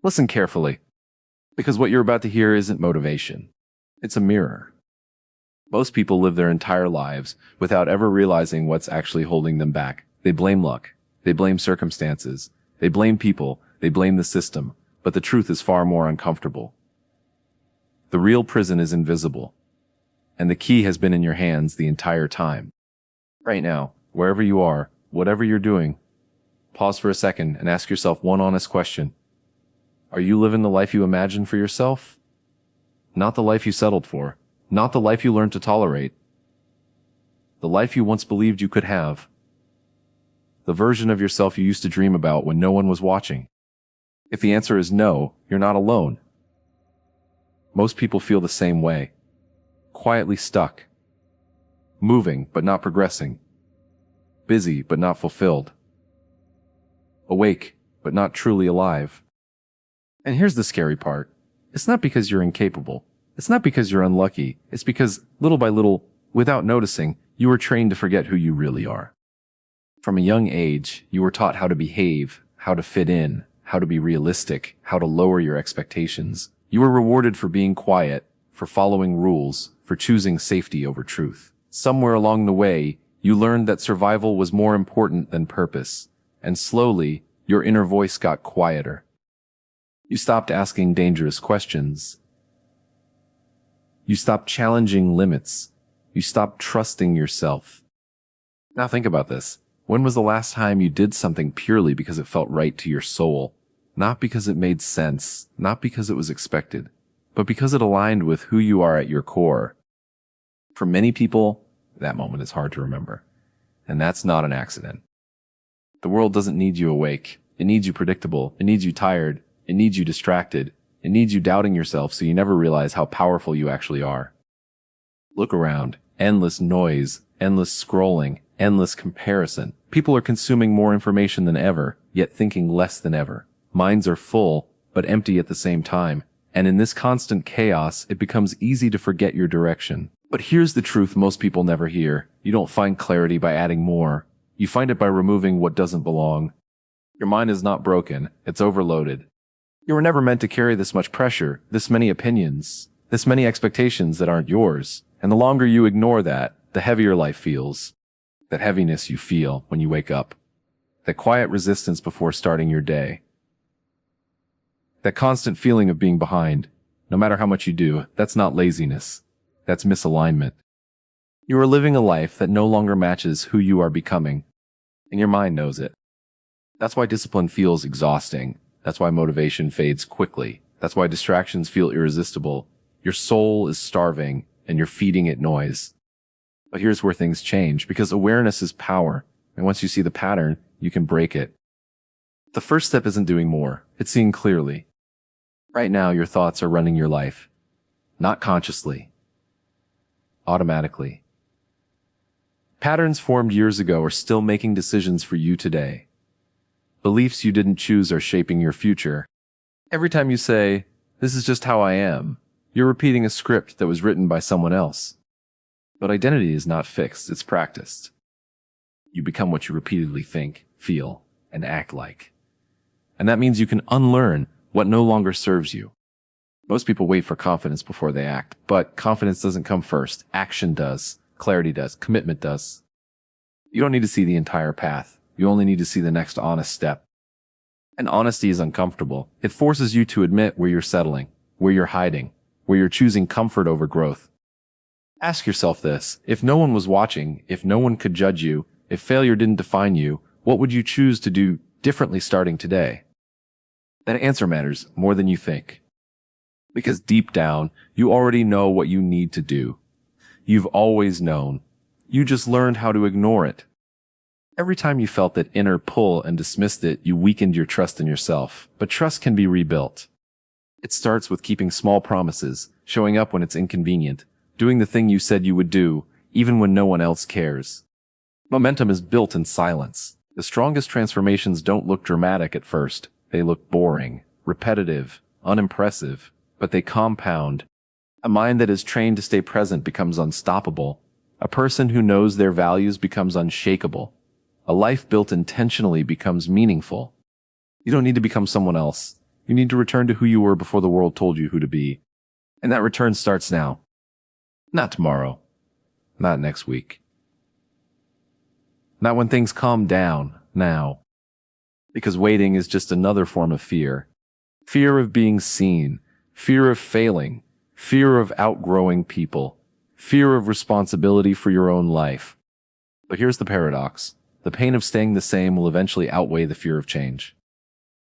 Listen carefully, because what you're about to hear isn't motivation. It's a mirror. Most people live their entire lives without ever realizing what's actually holding them back. They blame luck. They blame circumstances. They blame people. They blame the system. But the truth is far more uncomfortable. The real prison is invisible, and the key has been in your hands the entire time. Right now, wherever you are, whatever you're doing, pause for a second and ask yourself one honest question. Are you living the life you imagined for yourself? Not the life you settled for. Not the life you learned to tolerate. The life you once believed you could have. The version of yourself you used to dream about when no one was watching. If the answer is no, you're not alone. Most people feel the same way. Quietly stuck. Moving, but not progressing. Busy, but not fulfilled. Awake, but not truly alive. And here's the scary part. It's not because you're incapable. It's not because you're unlucky. It's because, little by little, without noticing, you were trained to forget who you really are. From a young age, you were taught how to behave, how to fit in, how to be realistic, how to lower your expectations. You were rewarded for being quiet, for following rules, for choosing safety over truth. Somewhere along the way, you learned that survival was more important than purpose, and slowly, your inner voice got quieter. You stopped asking dangerous questions. You stopped challenging limits. You stopped trusting yourself. Now think about this. When was the last time you did something purely because it felt right to your soul? Not because it made sense, not because it was expected, but because it aligned with who you are at your core. For many people, that moment is hard to remember. And that's not an accident. The world doesn't need you awake. It needs you predictable. It needs you tired. It needs you distracted. It needs you doubting yourself so you never realize how powerful you actually are. Look around. Endless noise, endless scrolling, endless comparison. People are consuming more information than ever, yet thinking less than ever. Minds are full, but empty at the same time. And in this constant chaos, it becomes easy to forget your direction. But here's the truth most people never hear. You don't find clarity by adding more. You find it by removing what doesn't belong. Your mind is not broken. It's overloaded. You were never meant to carry this much pressure, this many opinions, this many expectations that aren't yours. And the longer you ignore that, the heavier life feels. That heaviness you feel when you wake up. That quiet resistance before starting your day. That constant feeling of being behind. No matter how much you do, that's not laziness. That's misalignment. You are living a life that no longer matches who you are becoming. And your mind knows it. That's why discipline feels exhausting. That's why motivation fades quickly. That's why distractions feel irresistible. Your soul is starving, and you're feeding it noise. But here's where things change, because awareness is power, and once you see the pattern, you can break it. The first step isn't doing more, it's seeing clearly. Right now, your thoughts are running your life. Not consciously. Automatically. Patterns formed years ago are still making decisions for you today. Beliefs you didn't choose are shaping your future. Every time you say, "This is just how I am," you're repeating a script that was written by someone else. But identity is not fixed, it's practiced. You become what you repeatedly think, feel, and act like. And that means you can unlearn what no longer serves you. Most people wait for confidence before they act, but confidence doesn't come first. Action does. Clarity does. Commitment does. You don't need to see the entire path. You only need to see the next honest step. And honesty is uncomfortable. It forces you to admit where you're settling, where you're hiding, where you're choosing comfort over growth. Ask yourself this. If no one was watching, if no one could judge you, if failure didn't define you, what would you choose to do differently starting today? That answer matters more than you think. Because deep down, you already know what you need to do. You've always known. You just learned how to ignore it. Every time you felt that inner pull and dismissed it, you weakened your trust in yourself. But trust can be rebuilt. It starts with keeping small promises, showing up when it's inconvenient, doing the thing you said you would do, even when no one else cares. Momentum is built in silence. The strongest transformations don't look dramatic at first. They look boring, repetitive, unimpressive, but they compound. A mind that is trained to stay present becomes unstoppable. A person who knows their values becomes unshakable. A life built intentionally becomes meaningful. You don't need to become someone else. You You need to return to who you were before the world told you who to be. And that return starts now. Not tomorrow. Not next week. Not when things calm down. Now. Because waiting is just another form of fear. Fear of being seen. Fear of failing. Fear of outgrowing people. Fear of responsibility for your own life. But here's the paradox. The pain of staying the same will eventually outweigh the fear of change.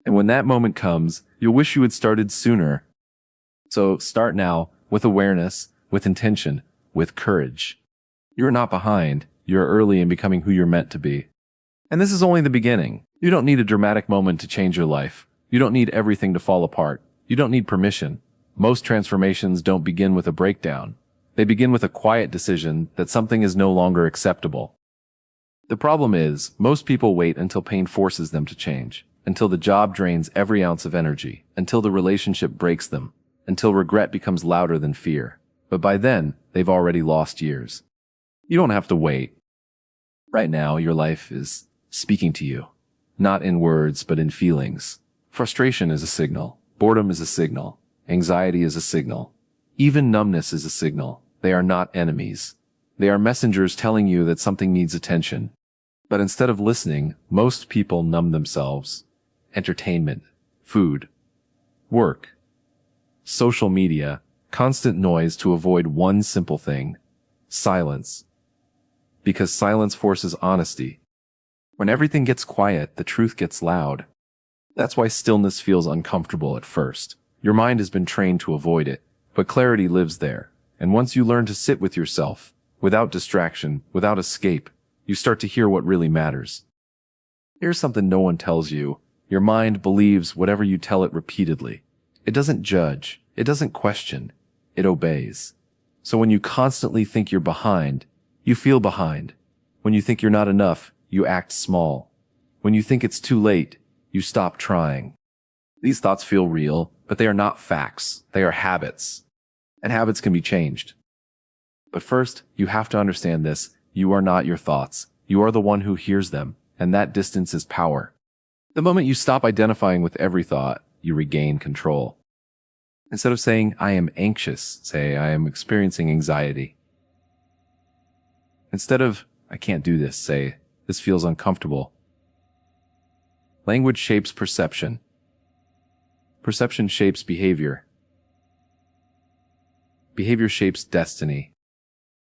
And when that moment comes, you'll wish you had started sooner. So start now, with awareness, with intention, with courage. You're not behind. You're early in becoming who you're meant to be. And this is only the beginning. You don't need a dramatic moment to change your life. You don't need everything to fall apart. You don't need permission. Most transformations don't begin with a breakdown. They begin with a quiet decision that something is no longer acceptable. The problem is, most people wait until pain forces them to change, until the job drains every ounce of energy, until the relationship breaks them, until regret becomes louder than fear. But by then, they've already lost years. You don't have to wait. Right now, your life is speaking to you. Not in words, but in feelings. Frustration is a signal. Boredom is a signal. Anxiety is a signal. Even numbness is a signal. They are not enemies. They are messengers telling you that something needs attention. But instead of listening, most people numb themselves. Entertainment, food, work, social media, constant noise to avoid one simple thing: silence. Because silence forces honesty. When everything gets quiet, the truth gets loud. That's why stillness feels uncomfortable at first. Your mind has been trained to avoid it, but clarity lives there. And once you learn to sit with yourself, without distraction, without escape, you start to hear what really matters. Here's something no one tells you. Your mind believes whatever you tell it repeatedly. It doesn't judge. It doesn't question. It obeys. So when you constantly think you're behind, you feel behind. When you think you're not enough, you act small. When you think it's too late, you stop trying. These thoughts feel real, but they are not facts. They are habits. And habits can be changed. But first, you have to understand this. You are not your thoughts. You are the one who hears them, and that distance is power. The moment you stop identifying with every thought, you regain control. Instead of saying, "I am anxious," say, "I am experiencing anxiety." Instead of, "I can't do this," say, "This feels uncomfortable." Language shapes perception. Perception shapes behavior. Behavior shapes destiny.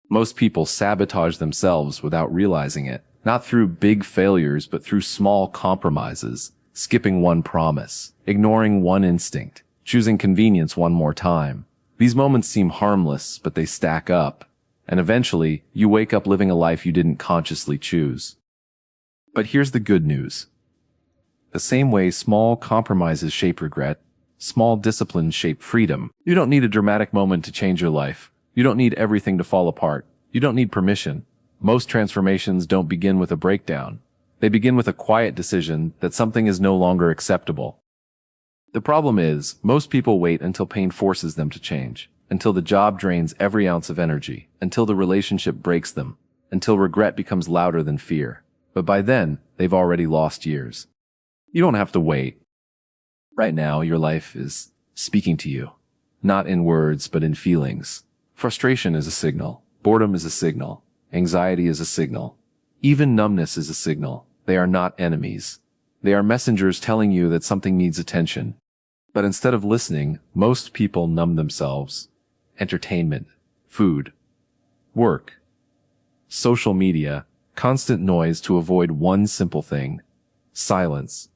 Most people sabotage themselves without realizing it, not through big failures, but through small compromises, skipping one promise, ignoring one instinct, choosing convenience one more time. These moments seem harmless, but they stack up, and eventually, you wake up living a life you didn't consciously choose. But here's the good news. The same way small compromises shape regret, small disciplines shape freedom. You don't need a dramatic moment to change your life. You don't need everything to fall apart. You don't need permission. Most transformations don't begin with a breakdown. They begin with a quiet decision that something is no longer acceptable. The problem is, most people wait until pain forces them to change, until the job drains every ounce of energy, until the relationship breaks them, until regret becomes louder than fear. But by then, they've already lost years. You don't have to wait. Right now, your life is speaking to you. Not in words, but in feelings. Frustration is a signal. Boredom is a signal. Anxiety is a signal. Even numbness is a signal. They are not enemies. They are messengers telling you that something needs attention. But instead of listening, most people numb themselves. Entertainment, food, work, social media, constant noise to avoid one simple thing: silence.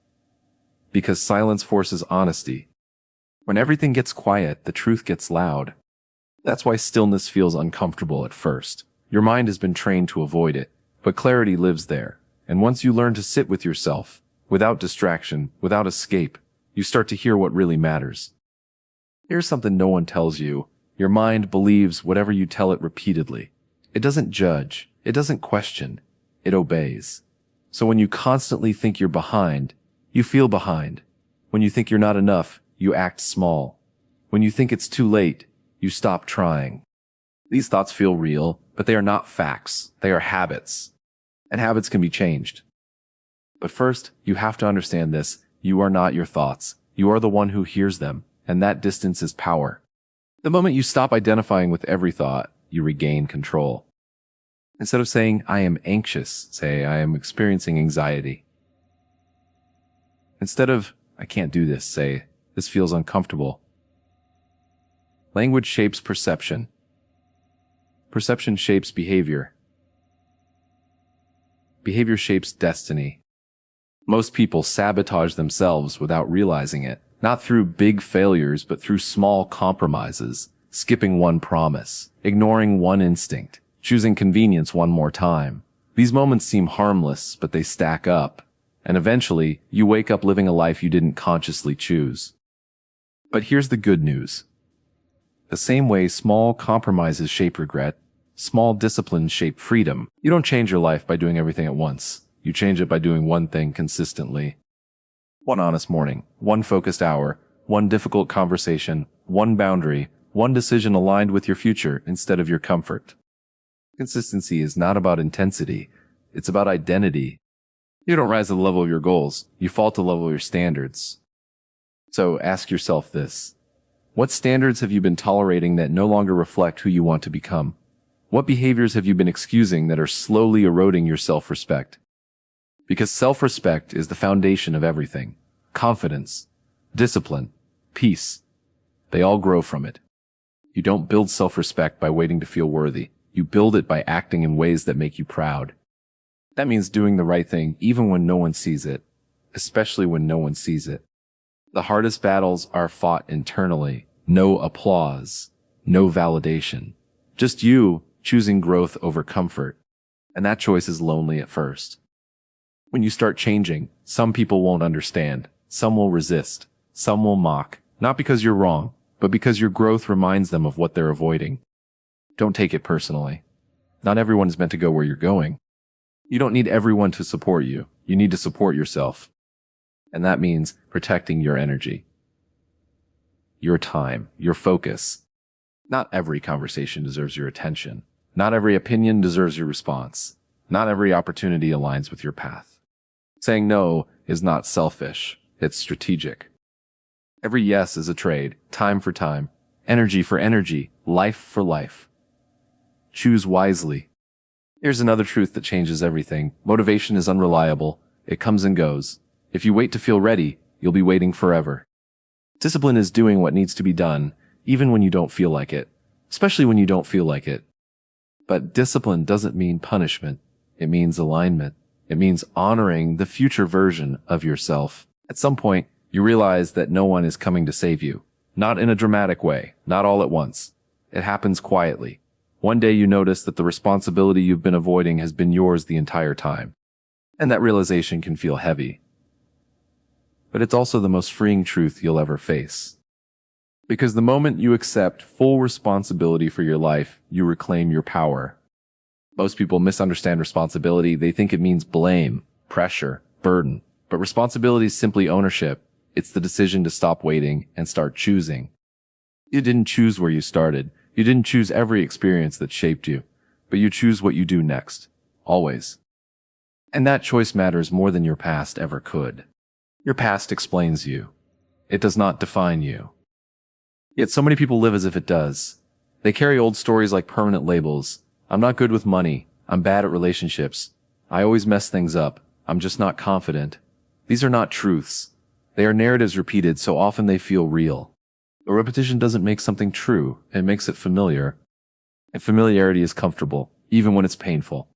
Because silence forces honesty. When everything gets quiet, the truth gets loud. That's why stillness feels uncomfortable at first. Your mind has been trained to avoid it, but clarity lives there. And once you learn to sit with yourself, without distraction, without escape, you start to hear what really matters. Here's something no one tells you. Your mind believes whatever you tell it repeatedly. It doesn't judge. It doesn't question. It obeys. So when you constantly think you're behind, you feel behind. When you think you're not enough, you act small. When you think it's too late, you stop trying. These thoughts feel real, but they are not facts. They are habits. And habits can be changed. But first, you have to understand this. You are not your thoughts. You You are the one who hears them, and that distance is power. The moment you stop identifying with every thought, you regain control. Instead of saying, I am anxious, say, I am experiencing anxiety. Instead of, I can't do this, say, this feels uncomfortable. Language shapes perception. Perception shapes behavior. Behavior shapes destiny. Most people sabotage themselves without realizing it, not through big failures, but through small compromises, skipping one promise, ignoring one instinct, choosing convenience one more time. These moments seem harmless, but they stack up, and eventually you wake up living a life you didn't consciously choose. But here's the good news. The same way small compromises shape regret, small disciplines shape freedom. You don't change your life by doing everything at once. You change it by doing one thing consistently. One honest morning, one focused hour, one difficult conversation, one boundary, one decision aligned with your future instead of your comfort. Consistency is not about intensity. It's about identity. You don't rise to the level of your goals. You fall to the level of your standards. So ask yourself this. What standards have you been tolerating that no longer reflect who you want to become? What behaviors have you been excusing that are slowly eroding your self-respect? Because self-respect is the foundation of everything. Confidence, discipline, peace. They all grow from it. You don't build self-respect by waiting to feel worthy. You build it by acting in ways that make you proud. That means doing the right thing even when no one sees it, especially when no one sees it. The hardest battles are fought internally. No applause, no validation. Just you choosing growth over comfort. And that choice is lonely at first. When you start changing, some people won't understand. Some will resist. Some will mock. Not because you're wrong, but because your growth reminds them of what they're avoiding. Don't take it personally. Not everyone is meant to go where you're going. You don't need everyone to support you. You need to support yourself. And that means protecting your energy, your time, your focus. Not every conversation deserves your attention. Not every opinion deserves your response. Not every opportunity aligns with your path. Saying no is not selfish. It's strategic. Every yes is a trade, time for time, energy for energy, life for life. Choose wisely. Here's another truth that changes everything. Motivation is unreliable. It comes and goes. If you wait to feel ready, you'll be waiting forever. Discipline is doing what needs to be done, even when you don't feel like it, especially when you don't feel like it. But discipline doesn't mean punishment. It means alignment. It means honoring the future version of yourself. At some point, you realize that no one is coming to save you. Not in a dramatic way, not all at once. It happens quietly. One day you notice that the responsibility you've been avoiding has been yours the entire time. And that realization can feel heavy. But it's also the most freeing truth you'll ever face. Because the moment you accept full responsibility for your life, you reclaim your power. Most people misunderstand responsibility. They think it means blame, pressure, burden. But responsibility is simply ownership. It's the decision to stop waiting and start choosing. You didn't choose where you started. You didn't choose every experience that shaped you. But you choose what you do next. Always. And that choice matters more than your past ever could. Your past explains you. It does not define you. Yet so many people live as if it does. They carry old stories like permanent labels. I'm not good with money. I'm bad at relationships. I always mess things up. I'm just not confident. These are not truths. They are narratives repeated so often they feel real. But repetition doesn't make something true. It makes it familiar. And familiarity is comfortable, even when it's painful.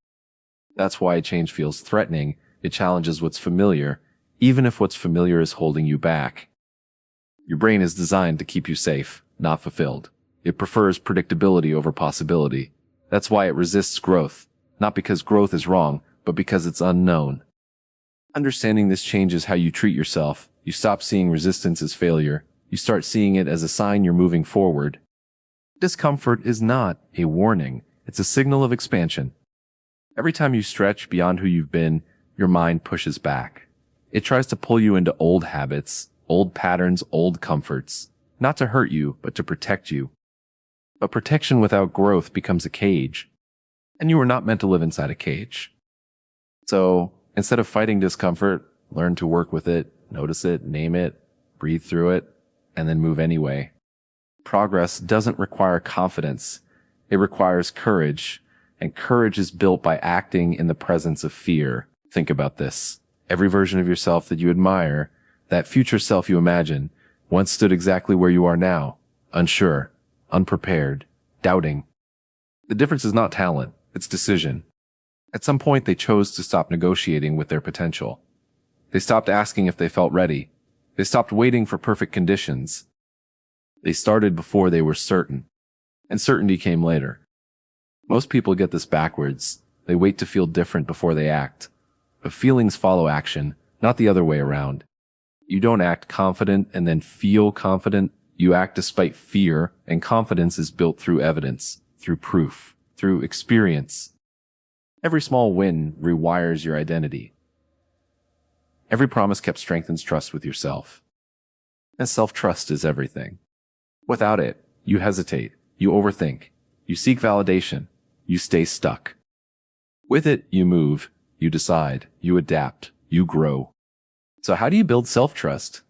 That's why change feels threatening. It challenges what's familiar, even if what's familiar is holding you back. Your brain is designed to keep you safe, not fulfilled. It prefers predictability over possibility. That's why it resists growth, not because growth is wrong, but because it's unknown. Understanding this changes how you treat yourself. You stop seeing resistance as failure. You start seeing it as a sign you're moving forward. Discomfort is not a warning. It's a signal of expansion. Every time you stretch beyond who you've been, your mind pushes back. It tries to pull you into old habits, old patterns, old comforts, not to hurt you, but to protect you. But protection without growth becomes a cage, and you were not meant to live inside a cage. So, instead of fighting discomfort, learn to work with it, notice it, name it, breathe through it, and then move anyway. Progress doesn't require confidence. It requires courage, and courage is built by acting in the presence of fear. Think about this. Every version of yourself that you admire, that future self you imagine, once stood exactly where you are now, unsure, unprepared, doubting. The difference is not talent, it's decision. At some point, they chose to stop negotiating with their potential. They stopped asking if they felt ready. They stopped waiting for perfect conditions. They started before they were certain, and certainty came later. Most people get this backwards. They wait to feel different before they act. But feelings follow action, not the other way around. You don't act confident and then feel confident. You act despite fear, and confidence is built through evidence, through proof, through experience. Every small win rewires your identity. Every promise kept strengthens trust with yourself. And self-trust is everything. Without it, you hesitate, you overthink, you seek validation, you stay stuck. With it, you move, you decide, you adapt, you grow. So how do you build self-trust?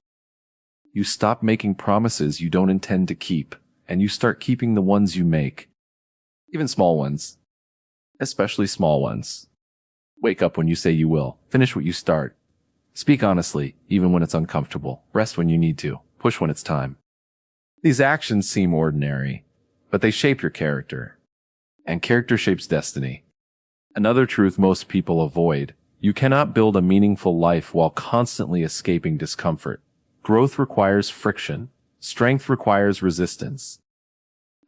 You stop making promises you don't intend to keep, and you start keeping the ones you make. Even small ones. Especially small ones. Wake up when you say you will. Finish what you start. Speak honestly, even when it's uncomfortable. Rest when you need to. Push when it's time. These actions seem ordinary, but they shape your character. And character shapes destiny. Another truth most people avoid. You cannot build a meaningful life while constantly escaping discomfort. Growth requires friction. Strength requires resistance.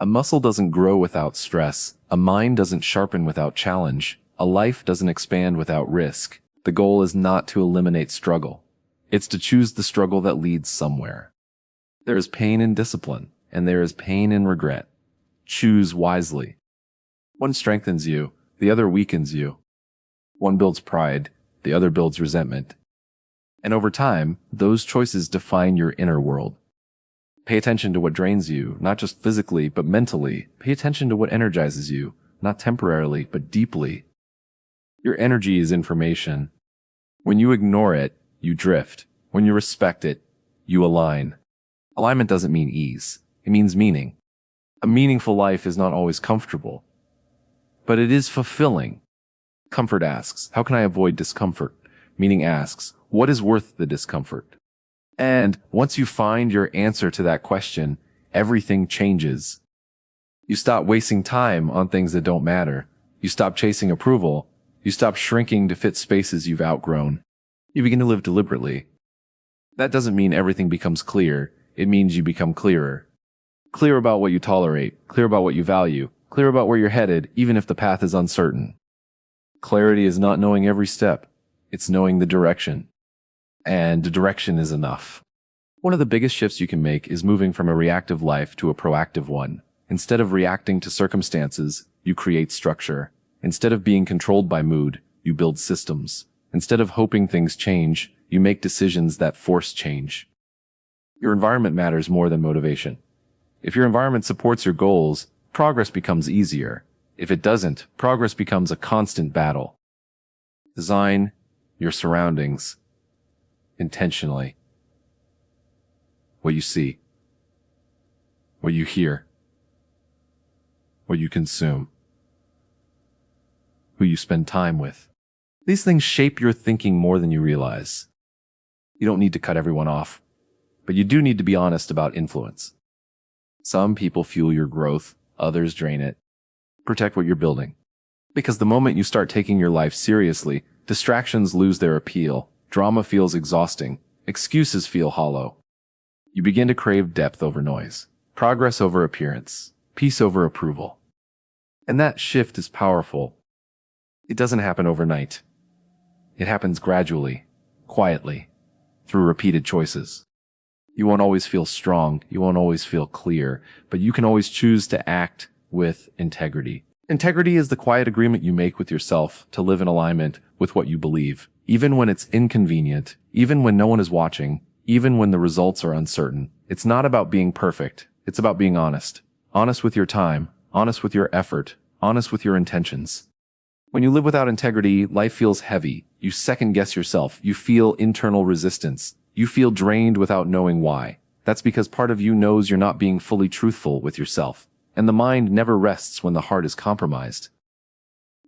A muscle doesn't grow without stress. A mind doesn't sharpen without challenge. A life doesn't expand without risk. The goal is not to eliminate struggle. It's to choose the struggle that leads somewhere. There is pain in discipline, and there is pain in regret. Choose wisely. One strengthens you, the other weakens you. One builds pride, the other builds resentment. And over time, those choices define your inner world. Pay attention to what drains you, not just physically, but mentally. Pay attention to what energizes you, not temporarily, but deeply. Your energy is information. When you ignore it, you drift. When you respect it, you align. Alignment doesn't mean ease. It means meaning. A meaningful life is not always comfortable, but it is fulfilling. Comfort asks, how can I avoid discomfort? Meaning asks, what is worth the discomfort? And once you find your answer to that question, everything changes. You stop wasting time on things that don't matter. You stop chasing approval. You stop shrinking to fit spaces you've outgrown. You begin to live deliberately. That doesn't mean everything becomes clear. It means you become clearer. Clear about what you tolerate, clear about what you value, clear about where you're headed, even if the path is uncertain. Clarity is not knowing every step. It's knowing the direction. And the direction is enough. One of the biggest shifts you can make is moving from a reactive life to a proactive one. Instead of reacting to circumstances, you create structure. Instead of being controlled by mood, you build systems. Instead of hoping things change, you make decisions that force change. Your environment matters more than motivation. If your environment supports your goals, progress becomes easier. If it doesn't, progress becomes a constant battle. Design your surroundings intentionally. What you see, what you hear, what you consume, who you spend time with. These things shape your thinking more than you realize. You don't need to cut everyone off, but you do need to be honest about influence. Some people fuel your growth, others drain it. Protect what you're building. Because the moment you start taking your life seriously, distractions lose their appeal, drama feels exhausting, excuses feel hollow. You begin to crave depth over noise, progress over appearance, peace over approval. And that shift is powerful. It doesn't happen overnight. It happens gradually, quietly, through repeated choices. You won't always feel strong, you won't always feel clear, but you can always choose to act with integrity. Integrity is the quiet agreement you make with yourself to live in alignment with what you believe, even when it's inconvenient, even when no one is watching, even when the results are uncertain. It's not about being perfect. It's about being honest. Honest with your time, honest with your effort, honest with your intentions. When you live without integrity, life feels heavy. You second-guess yourself. You feel internal resistance. You feel drained without knowing why. That's because part of you knows you're not being fully truthful with yourself, and the mind never rests when the heart is compromised.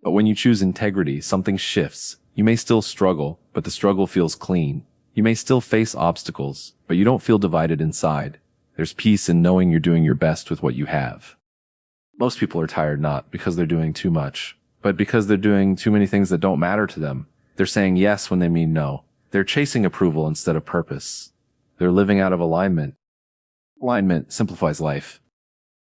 But when you choose integrity, something shifts. You may still struggle, but the struggle feels clean. You may still face obstacles, but you don't feel divided inside. There's peace in knowing you're doing your best with what you have. Most people are tired not because they're doing too much, but because they're doing too many things that don't matter to them. They're saying yes when they mean no. They're chasing approval instead of purpose. They're living out of alignment. Alignment simplifies life.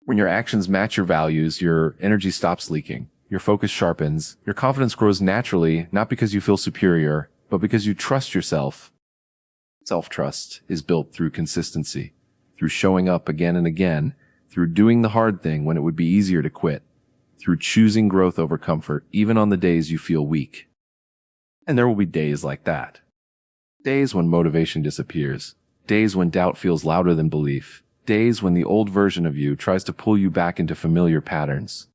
When your actions match your values, your energy stops leaking. Your focus sharpens. Your confidence grows naturally, not because you feel superior, but because you trust yourself. Self-trust is built through consistency, through showing up again and again, through doing the hard thing when it would be easier to quit, through choosing growth over comfort, even on the days you feel weak. And there will be days like that. Days when motivation disappears. Days when doubt feels louder than belief. Days when the old version of you tries to pull you back into familiar patterns.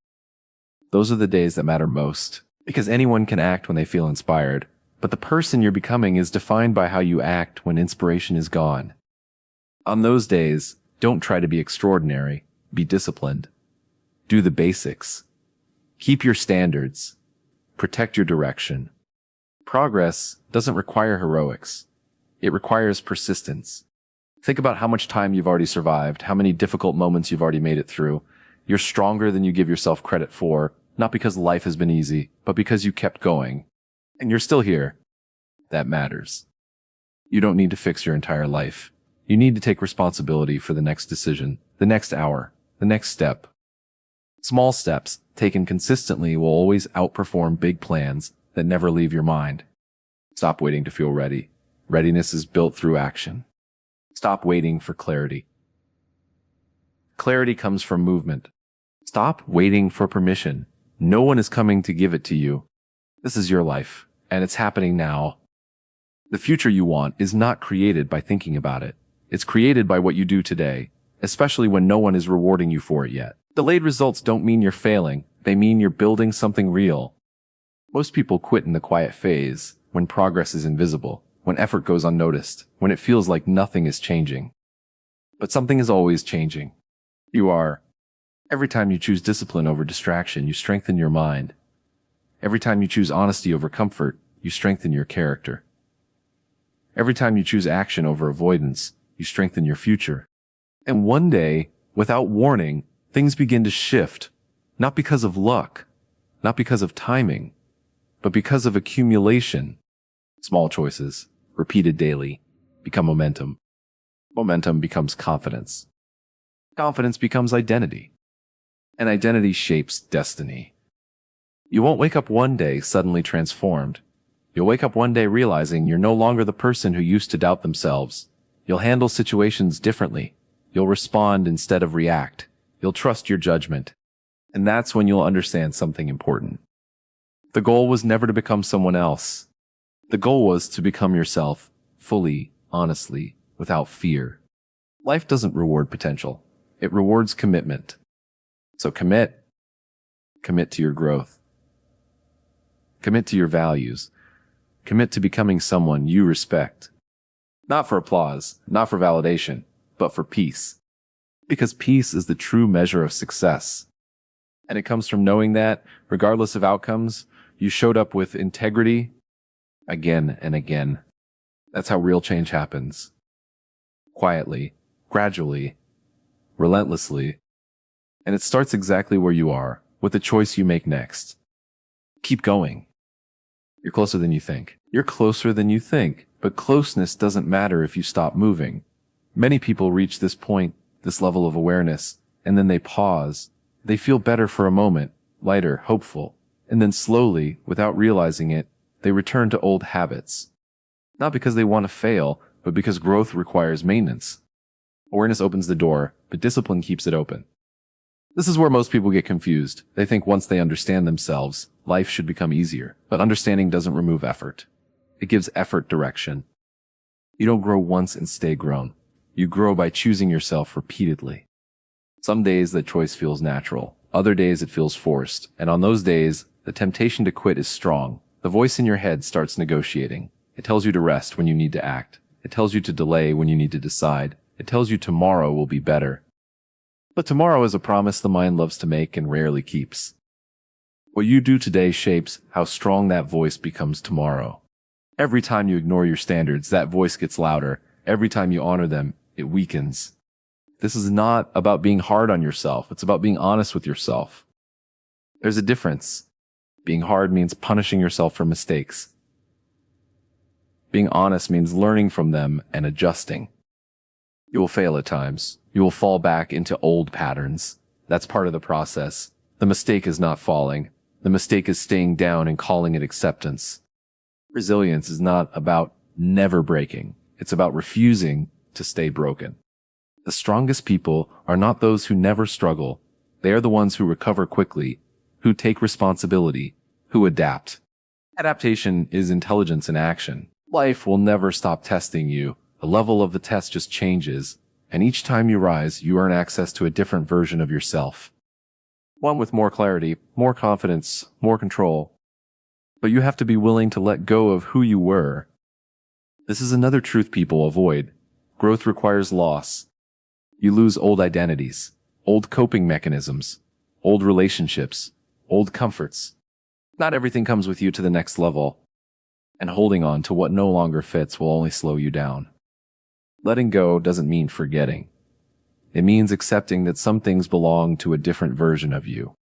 Those are the days that matter most, because anyone can act when they feel inspired, but the person you're becoming is defined by how you act when inspiration is gone. On those days, don't try to be extraordinary. Be disciplined. Do the basics. Keep your standards. Protect your direction. Progress doesn't require heroics. It requires persistence. Think about how much time you've already survived, how many difficult moments you've already made it through. You're stronger than you give yourself credit for, not because life has been easy, but because you kept going. And you're still here. That matters. You don't need to fix your entire life. You need to take responsibility for the next decision, the next hour, the next step. Small steps, taken consistently, will always outperform big plans that never leave your mind. Stop waiting to feel ready. Readiness is built through action. Stop waiting for clarity. Clarity comes from movement. Stop waiting for permission. No one is coming to give it to you. This is your life, and it's happening now. The future you want is not created by thinking about it. It's created by what you do today, especially when no one is rewarding you for it yet. Delayed results don't mean you're failing. They mean you're building something real. Most people quit in the quiet phase, when progress is invisible, when effort goes unnoticed, when it feels like nothing is changing. But something is always changing. You are. Every time you choose discipline over distraction, you strengthen your mind. Every time you choose honesty over comfort, you strengthen your character. Every time you choose action over avoidance, you strengthen your future. And one day, without warning, things begin to shift, not because of luck, not because of timing, but because of accumulation. Small choices, repeated daily, become momentum. Momentum becomes confidence. Confidence becomes identity. And identity shapes destiny. You won't wake up one day suddenly transformed. You'll wake up one day realizing you're no longer the person who used to doubt themselves. You'll handle situations differently. You'll respond instead of react. You'll trust your judgment. And that's when you'll understand something important. The goal was never to become someone else. The goal was to become yourself, fully, honestly, without fear. Life doesn't reward potential. It rewards commitment. So commit. Commit to your growth. Commit to your values. Commit to becoming someone you respect. Not for applause, not for validation, but for peace. Because peace is the true measure of success. And it comes from knowing that, regardless of outcomes, you showed up with integrity again and again. That's how real change happens. Quietly, gradually, relentlessly. And it starts exactly where you are, with the choice you make next. Keep going. You're closer than you think. You're closer than you think, but closeness doesn't matter if you stop moving. Many people reach this point, this level of awareness, and then they pause. They feel better for a moment, lighter, hopeful, and then slowly, without realizing it, they return to old habits. Not because they want to fail, but because growth requires maintenance. Awareness opens the door, but discipline keeps it open. This is where most people get confused. They think once they understand themselves, life should become easier. But understanding doesn't remove effort. It gives effort direction. You don't grow once and stay grown. You grow by choosing yourself repeatedly. Some days that choice feels natural. Other days it feels forced. And on those days, the temptation to quit is strong. The voice in your head starts negotiating. It tells you to rest when you need to act. It tells you to delay when you need to decide. It tells you tomorrow will be better. But tomorrow is a promise the mind loves to make and rarely keeps. What you do today shapes how strong that voice becomes tomorrow. Every time you ignore your standards, that voice gets louder. Every time you honor them, it weakens. This is not about being hard on yourself. It's about being honest with yourself. There's a difference. Being hard means punishing yourself for mistakes. Being honest means learning from them and adjusting. You will fail at times. You will fall back into old patterns. That's part of the process. The mistake is not falling. The mistake is staying down and calling it acceptance. Resilience is not about never breaking. It's about refusing to stay broken. The strongest people are not those who never struggle. They are the ones who recover quickly, who take responsibility, who adapt. Adaptation is intelligence in action. Life will never stop testing you. The level of the test just changes, and each time you rise, you earn access to a different version of yourself. One with more clarity, more confidence, more control. But you have to be willing to let go of who you were. This is another truth people avoid. Growth requires loss. You lose old identities, old coping mechanisms, old relationships, old comforts. Not everything comes with you to the next level, and holding on to what no longer fits will only slow you down. Letting go doesn't mean forgetting. It means accepting that some things belong to a different version of you.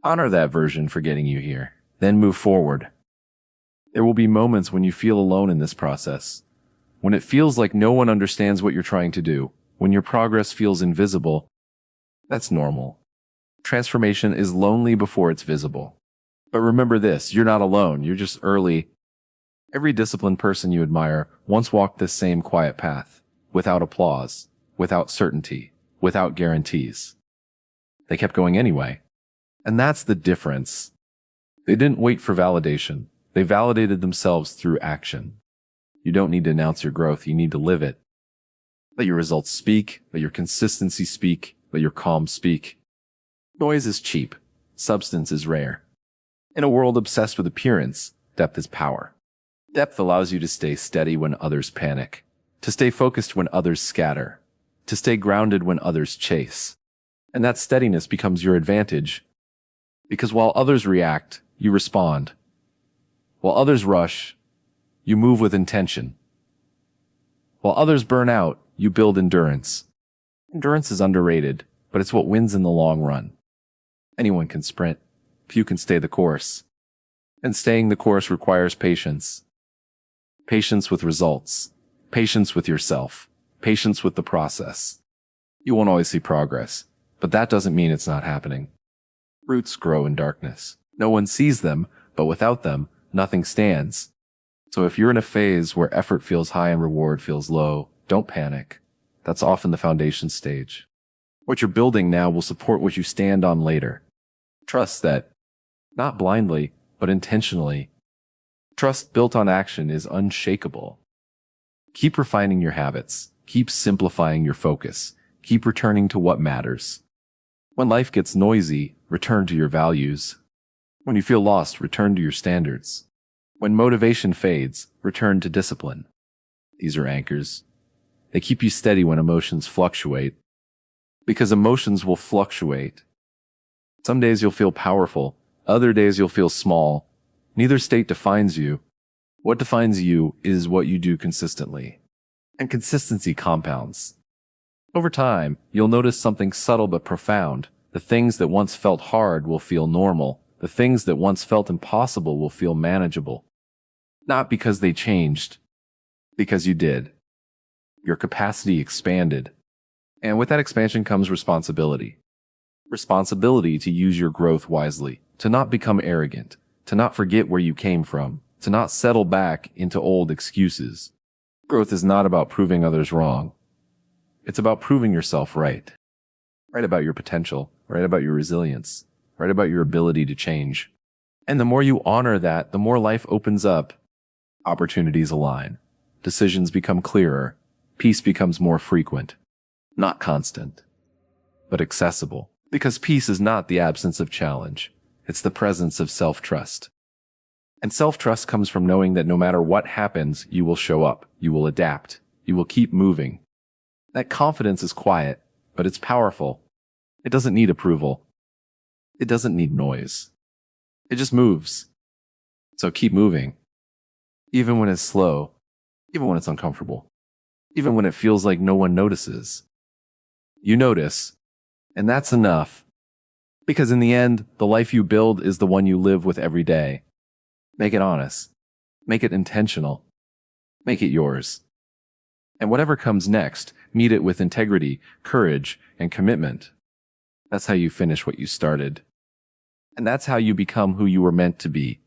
Honor that version for getting you here, then move forward. There will be moments when you feel alone in this process, when it feels like no one understands what you're trying to do, when your progress feels invisible. That's normal. Transformation is lonely before it's visible. But remember this, you're not alone, you're just early. Every disciplined person you admire once walked this same quiet path, without applause, without certainty, without guarantees. They kept going anyway. And that's the difference. They didn't wait for validation. They validated themselves through action. You don't need to announce your growth, you need to live it. Let your results speak, let your consistency speak, let your calm speak. Noise is cheap. Substance is rare. In a world obsessed with appearance, depth is power. Depth allows you to stay steady when others panic, to stay focused when others scatter, to stay grounded when others chase. And that steadiness becomes your advantage, because while others react, you respond. While others rush, you move with intention. While others burn out, you build endurance. Endurance is underrated, but it's what wins in the long run. Anyone can sprint. Few can stay the course. And staying the course requires patience. Patience with results. Patience with yourself. Patience with the process. You won't always see progress, but that doesn't mean it's not happening. Roots grow in darkness. No one sees them, but without them, nothing stands. So if you're in a phase where effort feels high and reward feels low, don't panic. That's often the foundation stage. What you're building now will support what you stand on later. Trust that, not blindly, but intentionally. Trust built on action is unshakable. Keep refining your habits. Keep simplifying your focus. Keep returning to what matters. When life gets noisy, return to your values. When you feel lost, return to your standards. When motivation fades, return to discipline. These are anchors. They keep you steady when emotions fluctuate. Because emotions will fluctuate. Some days you'll feel powerful. Other days you'll feel small. Neither state defines you. What defines you is what you do consistently. And consistency compounds. Over time, you'll notice something subtle but profound. The things that once felt hard will feel normal. The things that once felt impossible will feel manageable. Not because they changed, because you did. Your capacity expanded. And with that expansion comes responsibility. Responsibility to use your growth wisely, to not become arrogant, to not forget where you came from, to not settle back into old excuses. Growth is not about proving others wrong. It's about proving yourself right. Right about your potential, right about your resilience, right about your ability to change. And the more you honor that, the more life opens up. Opportunities align. Decisions become clearer. Peace becomes more frequent. Not constant, but accessible. Because peace is not the absence of challenge. It's the presence of self-trust. And self-trust comes from knowing that no matter what happens, you will show up, you will adapt, you will keep moving. That confidence is quiet, but it's powerful. It doesn't need approval. It doesn't need noise. It just moves. So keep moving. Even when it's slow, even when it's uncomfortable, even when it feels like no one notices. You notice, and that's enough. Because in the end, the life you build is the one you live with every day. Make it honest. Make it intentional. Make it yours. And whatever comes next, meet it with integrity, courage, and commitment. That's how you finish what you started. And that's how you become who you were meant to be.